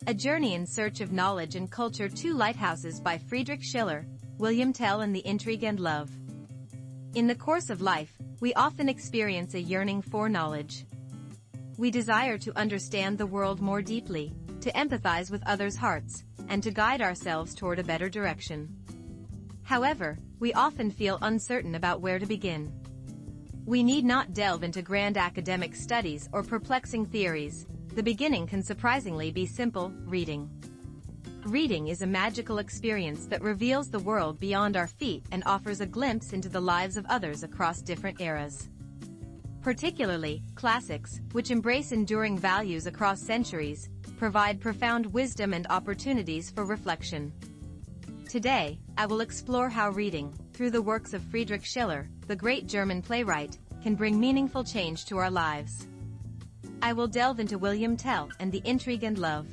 A Journey in Search of Knowledge and Culture. 2 Lighthouses by Friedrich Schiller, William Tell and the Intrigue and Love. In the course of life, we often experience a yearning for knowledge. We desire to understand the world more deeply, to empathize with others' hearts, and to guide ourselves toward a better direction. However, we often feel uncertain about where to begin. We need not delve into grand academic studies or perplexing theories. The beginning can surprisingly be simple: reading. Reading is a magical experience that reveals the world beyond our feet and offers a glimpse into the lives of others across different eras. Particularly, classics, which embrace enduring values across centuries, provide profound wisdom and opportunities for reflection. Today, I will explore how reading, through the works of Friedrich Schiller, the great German playwright, can bring meaningful change to our lives. I will delve into William Tell and the Intrigue and Love.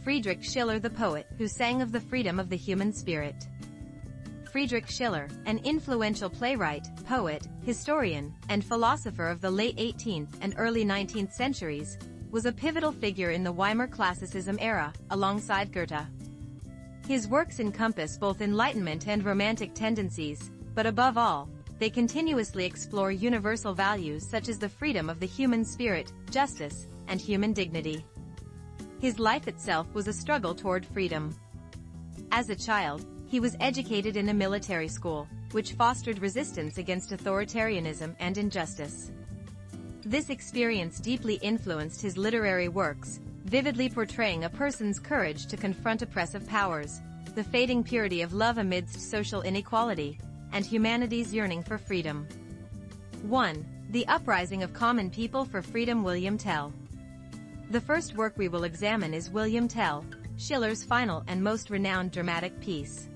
Friedrich Schiller, the poet who sang of the freedom of the human spirit. Friedrich Schiller, an influential playwright, poet, historian, and philosopher of the late 18th and early 19th centuries, was a pivotal figure in the Weimar Classicism era, alongside Goethe. His works encompass both Enlightenment and Romantic tendencies, but above all, they continuously explore universal values such as the freedom of the human spirit, justice, and human dignity. His life itself was a struggle toward freedom. As a child, he was educated in a military school, which fostered resistance against authoritarianism and injustice. This experience deeply influenced his literary works, vividly portraying a person's courage to confront oppressive powers, the fading purity of love amidst social inequality, and humanity's yearning for freedom. 1. The Uprising of Common People for Freedom. William Tell. The first work we will examine is William Tell, Schiller's final and most renowned dramatic piece.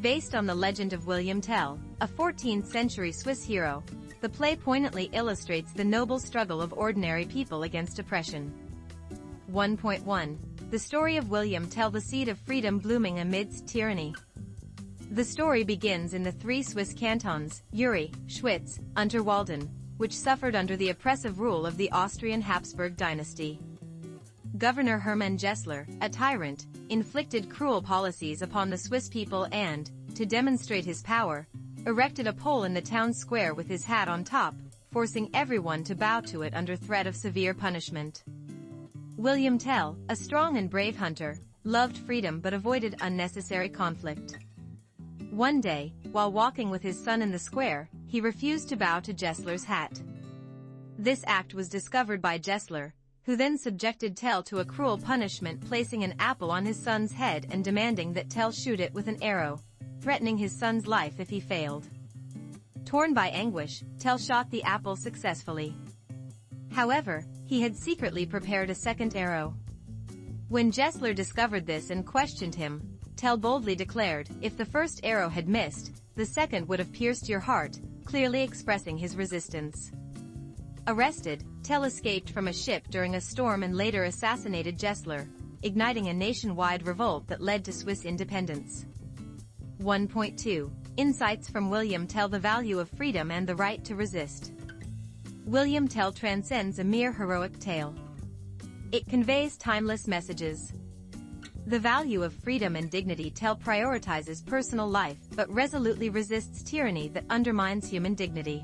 Based on the legend of William Tell, a 14th-century Swiss hero, the play poignantly illustrates the noble struggle of ordinary people against oppression. 1.1. The story of William Tell, the seed of freedom blooming amidst tyranny. The story begins in the 3 Swiss cantons, Uri, Schwyz, Unterwalden, which suffered under the oppressive rule of the Austrian Habsburg dynasty. Governor Hermann Gessler, a tyrant, inflicted cruel policies upon the Swiss people and, to demonstrate his power, erected a pole in the town square with his hat on top, forcing everyone to bow to it under threat of severe punishment. William Tell, a strong and brave hunter, loved freedom but avoided unnecessary conflict. One day, while walking with his son in the square, he refused to bow to Gessler's hat. This act was discovered by Gessler, who then subjected Tell to a cruel punishment, placing an apple on his son's head and demanding that Tell shoot it with an arrow, threatening his son's life if he failed. Torn by anguish, Tell shot the apple successfully. However, he had secretly prepared a second arrow. When Gessler discovered this and questioned him, Tell boldly declared, "If the first arrow had missed, the second would have pierced your heart," clearly expressing his resistance. Arrested, Tell escaped from a ship during a storm and later assassinated Gessler, igniting a nationwide revolt that led to Swiss independence. 1.2. Insights from William Tell: the value of freedom and the right to resist. William Tell transcends a mere heroic tale. It conveys timeless messages. The value of freedom and dignity. Tell prioritizes personal life but resolutely resists tyranny that undermines human dignity.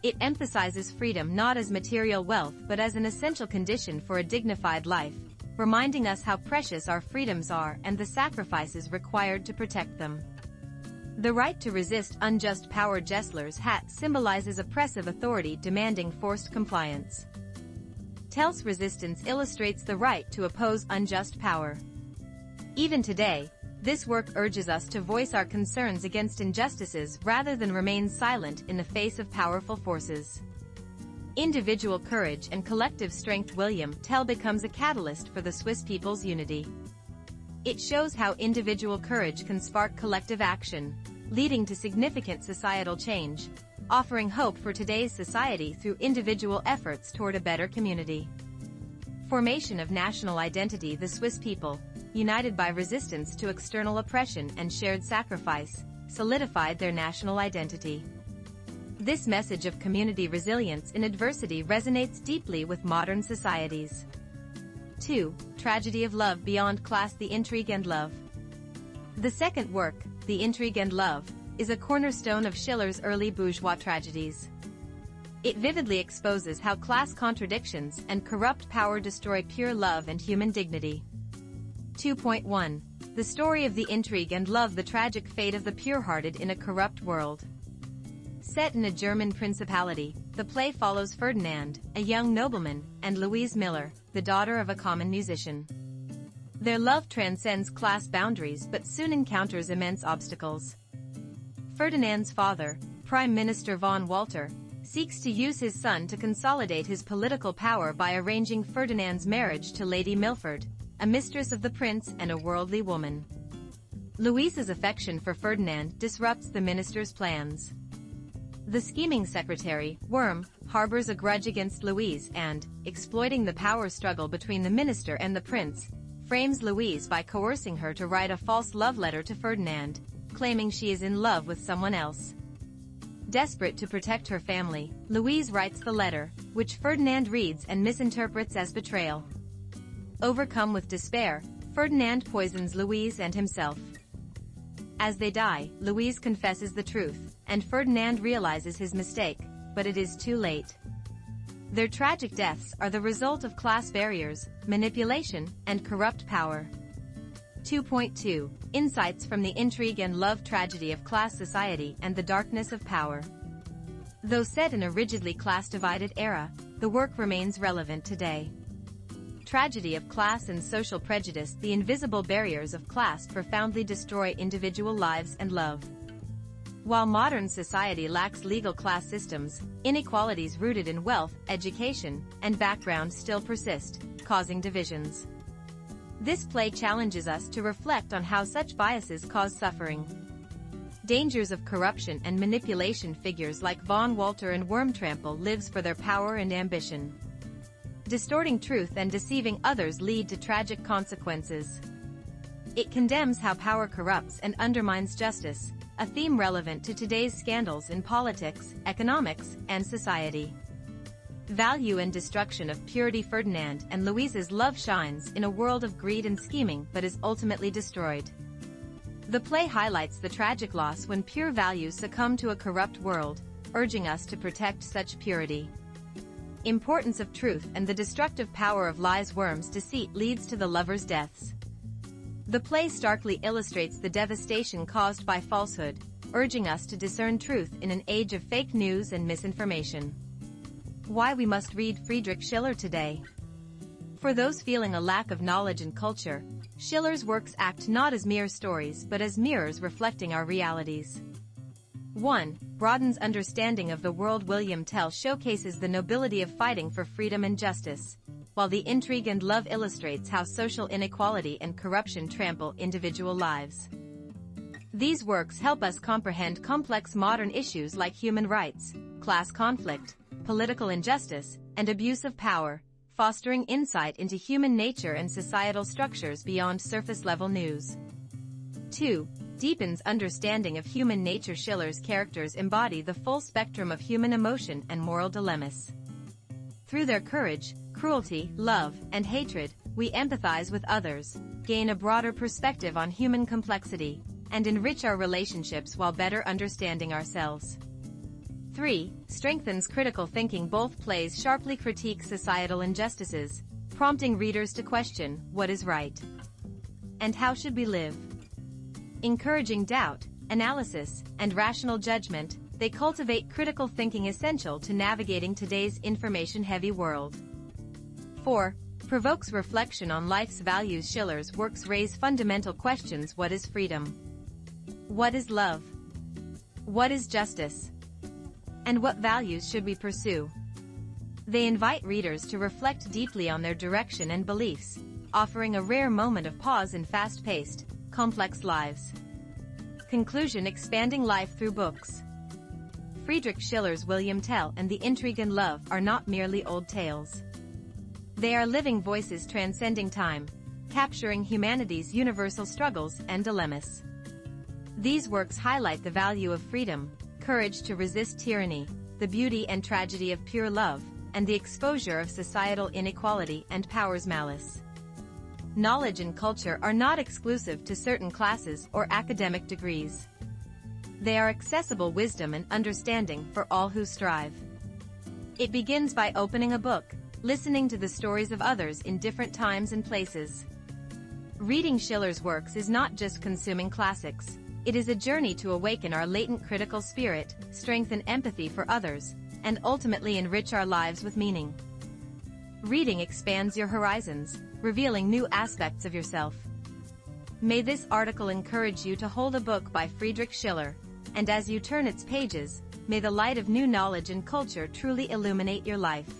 It emphasizes freedom not as material wealth but as an essential condition for a dignified life, reminding us how precious our freedoms are and the sacrifices required to protect them. The right to resist unjust power. Gessler's hat symbolizes oppressive authority demanding forced compliance. Tell's resistance illustrates the right to oppose unjust power. Even today, this work urges us to voice our concerns against injustices rather than remain silent in the face of powerful forces. Individual courage and collective strength. William Tell becomes a catalyst for the Swiss people's unity. It shows how individual courage can spark collective action, leading to significant societal change, offering hope for today's society through individual efforts toward a better community. Formation of national identity. The Swiss people, united by resistance to external oppression and shared sacrifice, solidified their national identity. This message of community resilience in adversity resonates deeply with modern societies. 2. Tragedy of Love Beyond Class, The Intrigue and Love. The second work, The Intrigue and Love, is a cornerstone of Schiller's early bourgeois tragedies. It vividly exposes how class contradictions and corrupt power destroy pure love and human dignity. 2.1. The story of the intrigue and love, the tragic fate of the pure-hearted in a corrupt world. Set in a German principality, the play follows Ferdinand, a young nobleman, and Louise Miller, the daughter of a common musician. Their love transcends class boundaries but soon encounters immense obstacles. Ferdinand's father, Prime Minister von Walter, seeks to use his son to consolidate his political power by arranging Ferdinand's marriage to Lady Milford, a mistress of the prince and a worldly woman. Louise's affection for Ferdinand disrupts the minister's plans. The scheming secretary, Worm, harbors a grudge against Louise and, exploiting the power struggle between the minister and the prince, frames Louise by coercing her to write a false love letter to Ferdinand, claiming she is in love with someone else. Desperate to protect her family, Louise writes the letter, which Ferdinand reads and misinterprets as betrayal. Overcome with despair, Ferdinand poisons Louise and himself. As they die, Louise confesses the truth, and Ferdinand realizes his mistake, but it is too late. Their tragic deaths are the result of class barriers, manipulation, and corrupt power. 2.2. Insights from the intrigue and love tragedy of class society and the darkness of power. Though set in a rigidly class-divided era, the work remains relevant today. Tragedy of class and social prejudice, the invisible barriers of class profoundly destroy individual lives and love. While modern society lacks legal class systems, inequalities rooted in wealth, education, and background still persist, causing divisions. This play challenges us to reflect on how such biases cause suffering. Dangers of corruption and manipulation. Figures like von Walter and Worm trample lives for their power and ambition. Distorting truth and deceiving others lead to tragic consequences. It condemns how power corrupts and undermines justice, a theme relevant to today's scandals in politics, economics, and society. Value and destruction of purity. Ferdinand and Louise's love shines in a world of greed and scheming but is ultimately destroyed. The play highlights the tragic loss when pure values succumb to a corrupt world, urging us to protect such purity. Importance of truth and the destructive power of lies. Worm's deceit leads to the lovers' deaths. The play starkly illustrates the devastation caused by falsehood, urging us to discern truth in an age of fake news and misinformation. Why we must read Friedrich Schiller today. For those feeling a lack of knowledge and culture, Schiller's works act not as mere stories but as mirrors reflecting our realities. 1. Broadens understanding of the world. William Tell showcases the nobility of fighting for freedom and justice, while The Intrigue and Love illustrates how social inequality and corruption trample individual lives. These works help us comprehend complex modern issues like human rights, class conflict, political injustice, and abuse of power, fostering insight into human nature and societal structures beyond surface-level news. 2. Deepens understanding of human nature. Schiller's characters embody the full spectrum of human emotion and moral dilemmas. Through their courage, cruelty, love, and hatred, we empathize with others, gain a broader perspective on human complexity, and enrich our relationships while better understanding ourselves. 3. Strengthens critical thinking. Both plays sharply critique societal injustices, prompting readers to question what is right and how should we live. Encouraging doubt, analysis, and rational judgment, they cultivate critical thinking essential to navigating today's information-heavy world. 4. Provokes reflection on life's values. Schiller's works raise fundamental questions. What is freedom? What is love? What is justice? And what values should we pursue? They invite readers to reflect deeply on their direction and beliefs, offering a rare moment of pause in fast-paced, complex lives. Conclusion. Expanding life through books. Friedrich Schiller's William Tell and The Intrigue and Love are not merely old tales. They are living voices transcending time, capturing humanity's universal struggles and dilemmas. These works highlight the value of freedom, courage to resist tyranny, the beauty and tragedy of pure love, and the exposure of societal inequality and power's malice. knowledge and culture are not exclusive to certain classes or academic degrees. They are accessible wisdom and understanding for all who strive. It begins by opening a book, listening to the stories of others in different times and places. Reading Schiller's works is not just consuming classics. It is a journey to awaken our latent critical spirit, strengthen empathy for others, and ultimately enrich our lives with meaning. Reading expands your horizons, revealing new aspects of yourself. May this article encourage you to hold a book by Friedrich Schiller, and as you turn its pages, may the light of new knowledge and culture truly illuminate your life.